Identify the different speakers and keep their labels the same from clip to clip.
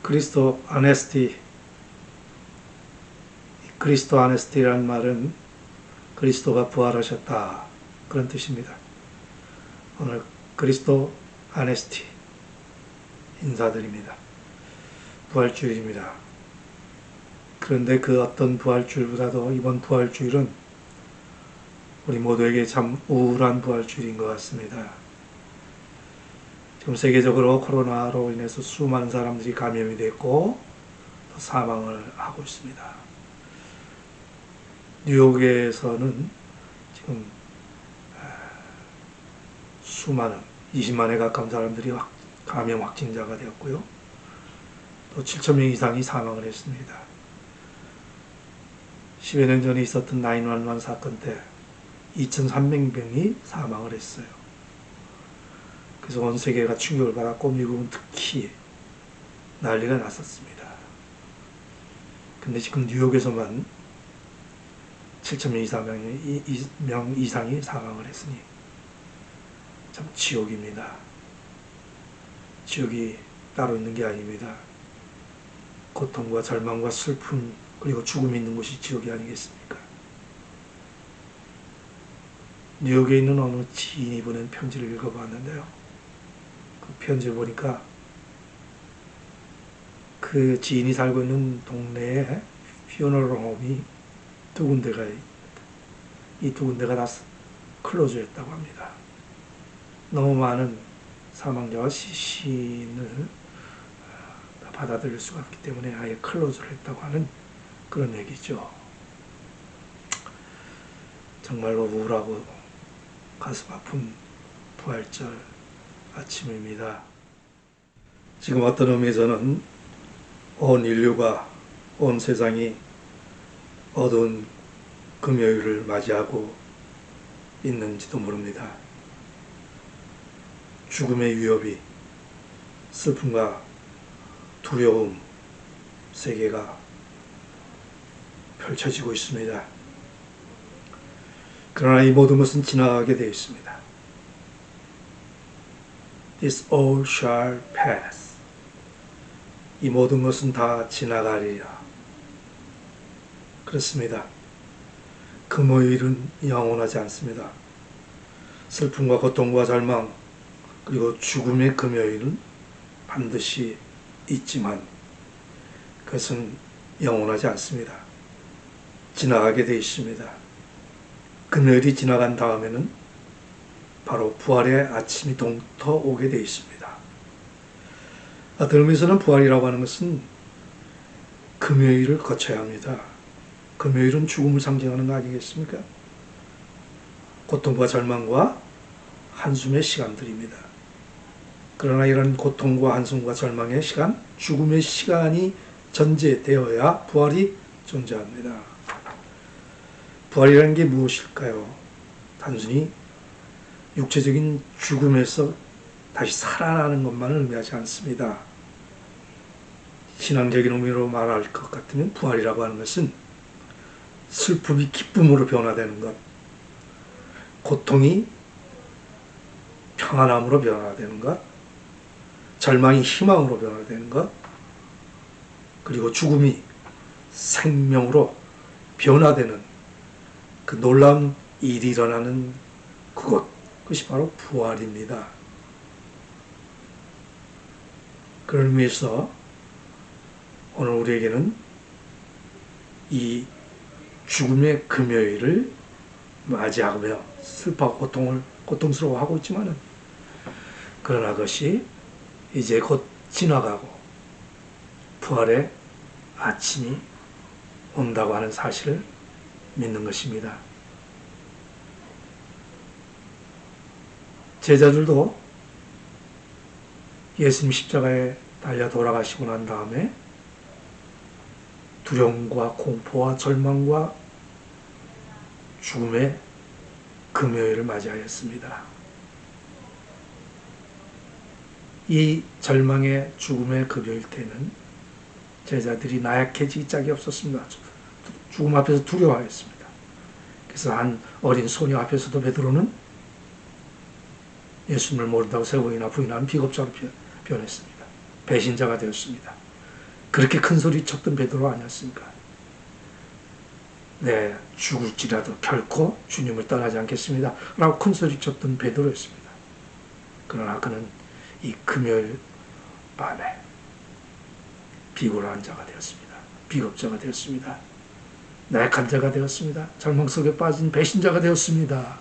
Speaker 1: 그리스도 아네스티, 그리스도 아네스티라는 말은 그리스도가 부활하셨다, 그런 뜻입니다. 오늘 그리스도 아네스티 인사드립니다. 부활주일입니다. 그런데 그 어떤 부활주일보다도 이번 부활주일은 우리 모두에게 참 우울한 부활주일인 것 같습니다. 지금 세계적으로 코로나로 인해서 수많은 사람들이 감염이 됐고 또 사망을 하고 있습니다. 뉴욕에서는 지금 수많은 20만에 가까운 사람들이 감염 확진자가 되었고요. 또 7천 명 이상이 사망을 했습니다. 10여 년 전에 있었던 911 사건 때 2,300명이 사망을 했어요. 그래서 온 세계가 충격을 받았고 미국은 특히 난리가 났었습니다. 근데 지금 뉴욕에서만 7천 명 이상이 사망을 했으니 참 지옥입니다. 지옥이 따로 있는 게 아닙니다. 고통과 절망과 슬픔 그리고 죽음이 있는 곳이 지옥이 아니겠습니까? 뉴욕에 있는 어느 지인이 보낸 편지를 읽어봤는데요. 그 편지를 보니까 그 지인이 살고 있는 동네에 퓨너럴 홈이 두 군데가 있습니다. 이 두 군데가 다 클로즈했다고 합니다. 너무 많은 사망자와 시신을 받아들일 수가 없기 때문에 아예 클로즈를 했다고 하는 그런 얘기죠. 정말로 우울하고 가슴 아픈 부활절 아침입니다. 지금 어떤 의미에서는 온 인류가, 온 세상이 어두운 금요일을 맞이하고 있는지도 모릅니다. 죽음의 위협이, 슬픔과 두려움, 세계가 펼쳐지고 있습니다. 그러나 이 모든 것은 지나가게 되어 있습니다. This all shall pass. 이 모든 것은 다 지나가리라. 그렇습니다. 금요일은 영원하지 않습니다. 슬픔과 고통과 절망 그리고 죽음의 금요일은 반드시 있지만 그것은 영원하지 않습니다. 지나가게 되어 있습니다. 금요일이 지나간 다음에는 바로 부활의 아침이 동터 오게 되어 있습니다. 어떤 의미에서는 부활이라고 하는 것은 금요일을 거쳐야 합니다. 금요일은 죽음을 상징하는 거 아니겠습니까? 고통과 절망과 한숨의 시간들입니다. 그러나 이런 고통과 한숨과 절망의 시간, 죽음의 시간이 전제되어야 부활이 존재합니다. 부활이라는 게 무엇일까요? 단순히 육체적인 죽음에서 다시 살아나는 것만을 의미하지 않습니다. 신앙적인 의미로 말할 것 같으면 부활이라고 하는 것은 슬픔이 기쁨으로 변화되는 것, 고통이 평안함으로 변화되는 것, 절망이 희망으로 변화되는 것, 그리고 죽음이 생명으로 변화되는 그 놀라운 일이 일어나는 그것이 바로 부활입니다. 그런 의미에서 오늘 우리에게는 이 죽음의 금요일을 맞이하며 슬퍼하고 고통스러워하고 있지만은 그러나 그것이 이제 곧 지나가고 부활의 아침이 온다고 하는 사실을 믿는 것입니다. 제자들도 예수님 십자가에 달려 돌아가시고 난 다음에 두려움과 공포와 절망과 죽음의 금요일을 맞이하였습니다. 이 절망의 죽음의 금요일 때는 제자들이 나약해지기 짝이 없었습니다. 죽음 앞에서 두려워하였습니다. 그래서 한 어린 소녀 앞에서도 베드로는 예수님을 모른다고 세 번이나 부인하는 비겁자로 변했습니다. 배신자가 되었습니다. 그렇게 큰 소리 쳤던 베드로 아니었습니까? 네, 죽을지라도 결코 주님을 떠나지 않겠습니다 라고 큰 소리 쳤던 베드로였습니다. 그러나 그는 이 금요일 밤에 비굴한 자가 되었습니다. 비겁자가 되었습니다. 나약한 자가 되었습니다. 절망 속에 빠진 배신자가 되었습니다.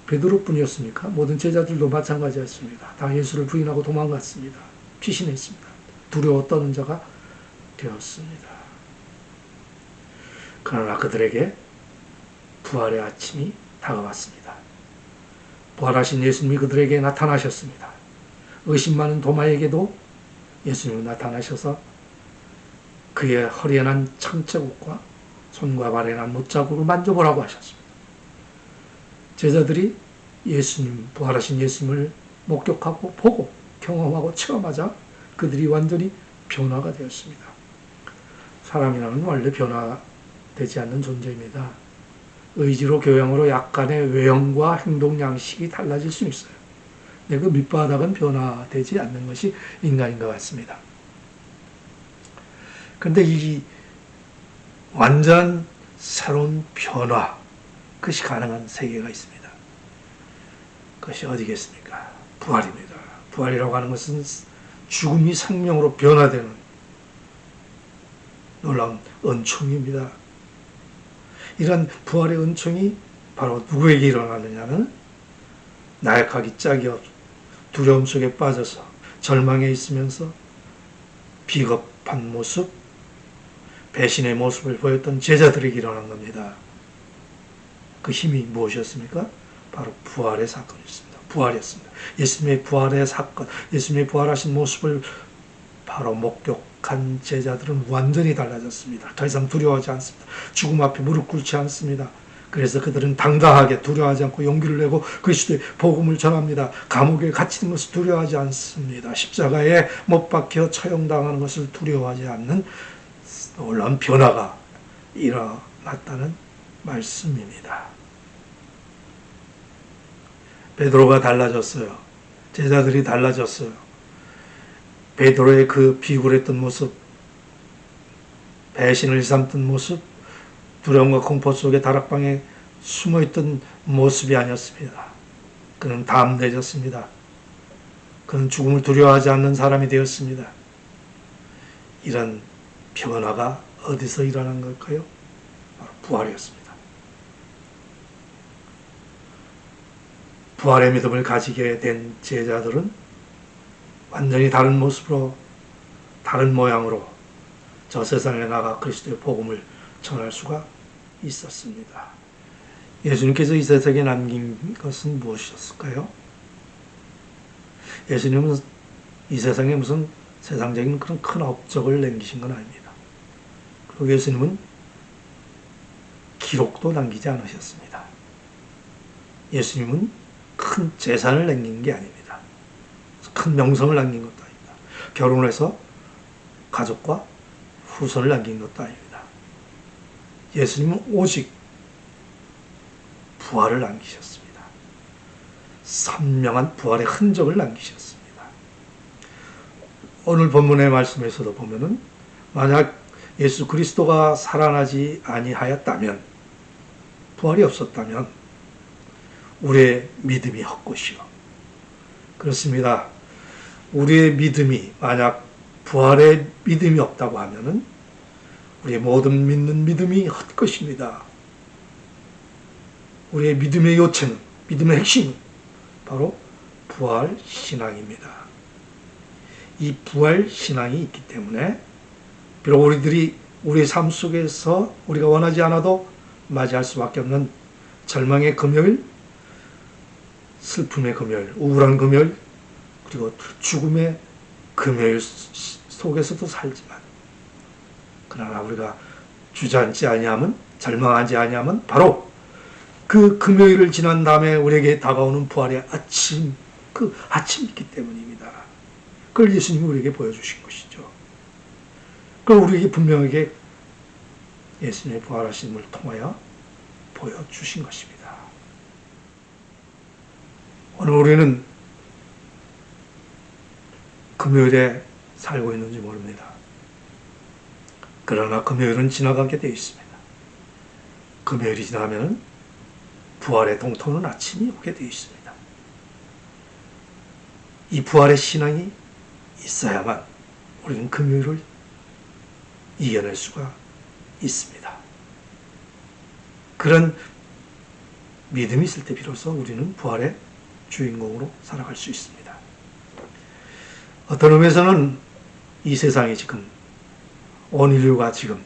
Speaker 1: 베드로뿐이었습니까? 모든 제자들도 마찬가지였습니다. 다 예수를 부인하고 도망갔습니다. 피신했습니다. 두려워 떠는 자가 되었습니다. 그러나 그들에게 부활의 아침이 다가왔습니다. 부활하신 예수님이 그들에게 나타나셨습니다. 의심 많은 도마에게도 예수님이 나타나셔서 그의 허리에 난 창자국과 손과 발에 난 못자국을 만져보라고 하셨습니다. 제자들이 예수님, 부활하신 예수님을 목격하고 보고 경험하고 체험하자 그들이 완전히 변화가 되었습니다. 사람이라는 원래 변화되지 않는 존재입니다. 의지로 교양으로 약간의 외형과 행동 양식이 달라질 수는 있어요. 근데 그 밑바닥은 변화되지 않는 것이 인간인 것 같습니다. 그런데 이 완전 새로운 변화, 그것이 가능한 세계가 있습니다. 그것이 어디겠습니까? 부활입니다. 부활이라고 하는 것은 죽음이 생명으로 변화되는 놀라운 은총입니다. 이런 부활의 은총이 바로 누구에게 일어나느냐는 나약하기 짝이 없고 두려움 속에 빠져서 절망에 있으면서 비겁한 모습, 배신의 모습을 보였던 제자들에게 일어난 겁니다. 그 힘이 무엇이었습니까? 바로 부활의 사건이었습니다. 부활이었습니다. 예수님의 부활의 사건, 예수님의 부활하신 모습을 바로 목격한 제자들은 완전히 달라졌습니다. 더 이상 두려워하지 않습니다. 죽음 앞에 무릎 꿇지 않습니다. 그래서 그들은 당당하게 두려워하지 않고 용기를 내고 그리스도의 복음을 전합니다. 감옥에 갇히는 것을 두려워하지 않습니다. 십자가에 못 박혀 처형당하는 것을 두려워하지 않는 놀라운 변화가 일어났다는 말씀입니다. 베드로가 달라졌어요. 제자들이 달라졌어요. 베드로의 그 비굴했던 모습, 배신을 일삼던 모습, 두려움과 공포 속에 다락방에 숨어있던 모습이 아니었습니다. 그는 담대해졌습니다. 그는 죽음을 두려워하지 않는 사람이 되었습니다. 이런 변화가 어디서 일어난 걸까요? 바로 부활이었습니다. 부활의 믿음을 가지게 된 제자들은 완전히 다른 모습으로, 다른 모양으로 저 세상에 나가 그리스도의 복음을 전할 수가 있었습니다. 예수님께서 이 세상에 남긴 것은 무엇이었을까요? 예수님은 이 세상에 무슨 세상적인 그런 큰 업적을 남기신 건 아닙니다. 그리고 예수님은 기록도 남기지 않으셨습니다. 예수님은 큰 재산을 남긴 게 아닙니다. 큰 명성을 남긴 것도 아닙니다. 결혼을 해서 가족과 후손을 남긴 것도 아닙니다. 예수님은 오직 부활을 남기셨습니다. 선명한 부활의 흔적을 남기셨습니다. 오늘 본문의 말씀에서도 보면은 만약 예수 그리스도가 살아나지 아니하였다면, 부활이 없었다면 우리의 믿음이 헛것이요. 그렇습니다. 우리의 믿음이 만약 부활의 믿음이 없다고 하면은 우리의 모든 믿는 믿음이 헛것입니다. 우리의 믿음의 요체는, 믿음의 핵심은 바로 부활 신앙입니다. 이 부활 신앙이 있기 때문에 비록 우리들이 우리의 삶 속에서 우리가 원하지 않아도 맞이할 수밖에 없는 절망의 금요일, 슬픔의 금요일, 우울한 금요일, 그리고 죽음의 금요일 속에서도 살지만, 그러나 우리가 주저앉지 아니하면, 절망하지 아니하면 바로 그 금요일을 지난 다음에 우리에게 다가오는 부활의 아침, 그 아침이 있기 때문입니다. 그걸 예수님이 우리에게 보여주신 것이죠. 그걸 우리에게 분명하게 예수님의 부활하심을 통하여 보여주신 것입니다. 오늘 우리는 금요일에 살고 있는지 모릅니다. 그러나 금요일은 지나가게 되어 있습니다. 금요일이 지나면 부활의 동토는 아침이 오게 되어 있습니다. 이 부활의 신앙이 있어야만 우리는 금요일을 이겨낼 수가 있습니다. 그런 믿음이 있을 때 비로소 우리는 부활의 주인공으로 살아갈 수 있습니다. 어떤 의미에서는 이 세상이 지금 온 인류가 지금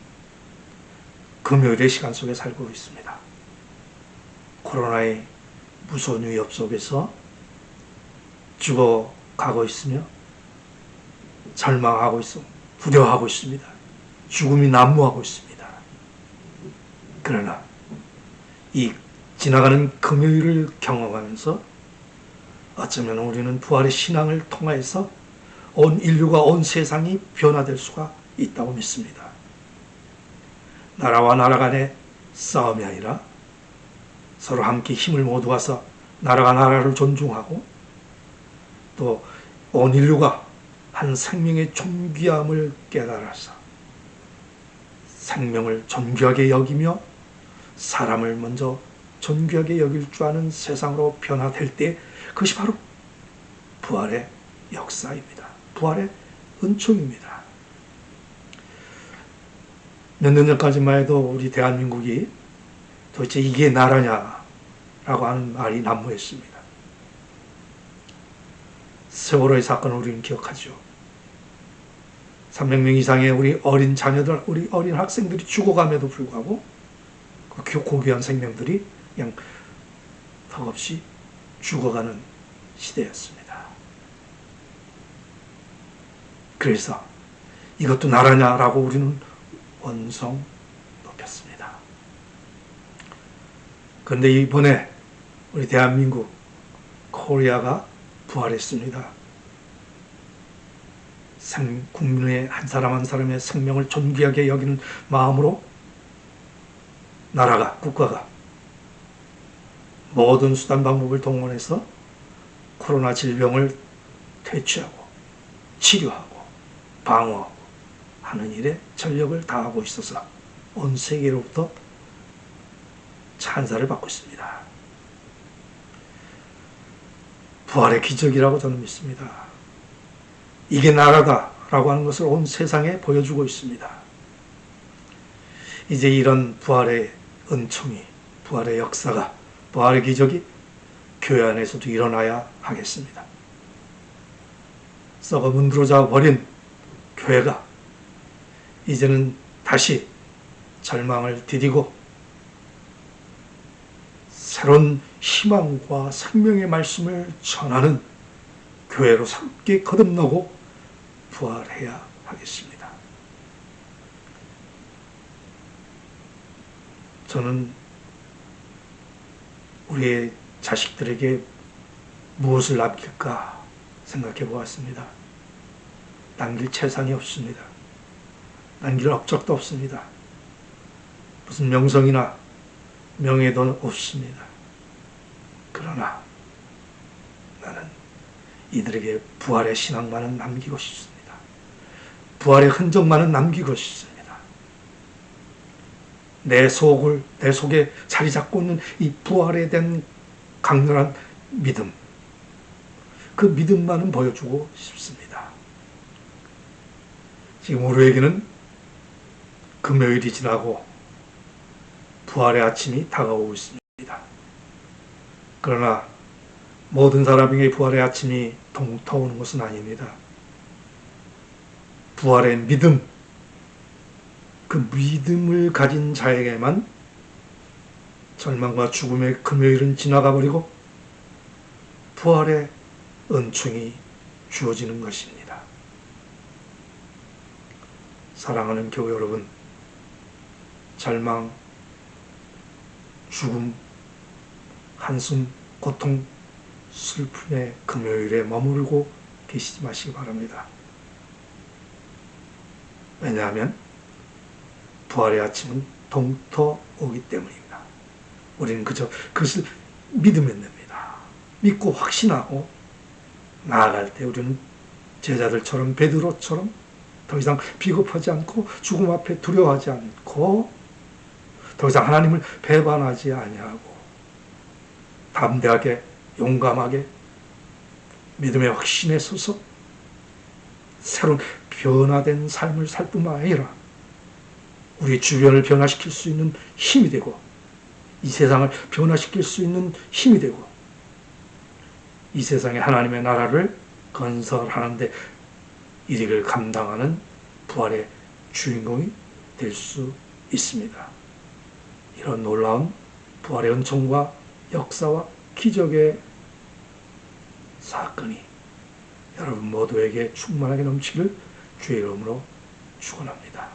Speaker 1: 금요일의 시간 속에 살고 있습니다. 코로나의 무서운 위협 속에서 죽어가고 있으며 절망하고 있어 두려워하고 있습니다. 죽음이 난무하고 있습니다. 그러나 이 지나가는 금요일을 경험하면서 어쩌면 우리는 부활의 신앙을 통해서 온 인류가 온 세상이 변화될 수가 있다고 믿습니다. 나라와 나라 간의 싸움이 아니라 서로 함께 힘을 모두어서 나라가 나라를 존중하고 또 온 인류가 한 생명의 존귀함을 깨달아서 생명을 존귀하게 여기며 사람을 먼저 존귀하게 여길 줄 아는 세상으로 변화될 때 그것이 바로 부활의 역사입니다. 부활의 은총입니다. 몇 년 전까지만 해도 우리 대한민국이 도대체 이게 나라냐라고 하는 말이 난무했습니다. 세월호의 사건을 우리는 기억하죠. 300명 이상의 우리 어린 자녀들, 우리 어린 학생들이 죽어감에도 불구하고 그 고귀한 생명들이 그냥 턱없이 죽어가는 시대였습니다. 그래서 이것도 나라냐라고 우리는 원성 높였습니다. 그런데 이번에 우리 대한민국 코리아가 부활했습니다. 국민의 한 사람 한 사람의 생명을 존귀하게 여기는 마음으로 나라가, 국가가 모든 수단 방법을 동원해서 코로나 질병을 퇴치하고 치료하고 방어하고 하는 일에 전력을 다하고 있어서 온 세계로부터 찬사를 받고 있습니다. 부활의 기적이라고 저는 믿습니다. 이게 나라다라고 하는 것을 온 세상에 보여주고 있습니다. 이제 이런 부활의 은총이, 부활의 역사가, 부활의 기적이 교회 안에서도 일어나야 하겠습니다. 썩어 문드러져 버린 교회가 이제는 다시 절망을 디디고 새로운 희망과 생명의 말씀을 전하는 교회로 새롭게 거듭나고 부활해야 하겠습니다. 저는 우리의 자식들에게 무엇을 남길까 생각해 보았습니다. 남길 재산이 없습니다. 남길 업적도 없습니다. 무슨 명성이나 명예도 없습니다. 그러나 나는 이들에게 부활의 신앙만은 남기고 싶습니다. 부활의 흔적만은 남기고 싶습니다. 내 속에 자리 잡고 있는 이 부활에 대한 강렬한 믿음, 그 믿음만은 보여주고 싶습니다. 지금 우리에게는 금요일이 지나고 부활의 아침이 다가오고 있습니다. 그러나 모든 사람에게 부활의 아침이 동터오는 것은 아닙니다. 부활의 믿음, 그 믿음을 가진 자에게만 절망과 죽음의 금요일은 지나가 버리고 부활의 은총이 주어지는 것입니다. 사랑하는 교회 여러분, 절망, 죽음, 한숨, 고통, 슬픔의 금요일에 머물고 계시지 마시기 바랍니다. 왜냐하면 부활의 아침은 동터 오기 때문입니다. 우리는 그저 그것을 믿으면 됩니다. 믿고 확신하고 나아갈 때 우리는 제자들처럼 베드로처럼 더 더 이상 비겁하지 않고 죽음 앞에 두려워하지 않고 더 이상 하나님을 배반하지 아니하고 담대하게 용감하게 믿음의 확신에 서서 새로운 변화된 삶을 살 뿐만 아니라 우리 주변을 변화시킬 수 있는 힘이 되고 이 세상을 변화시킬 수 있는 힘이 되고 이 세상에 하나님의 나라를 건설하는데 일을 감당하는 부활의 주인공이 될 수 있습니다. 이런 놀라운 부활의 은총과 역사와 기적의 사건이 여러분 모두에게 충만하게 넘치기를 주의 이름으로 축원합니다.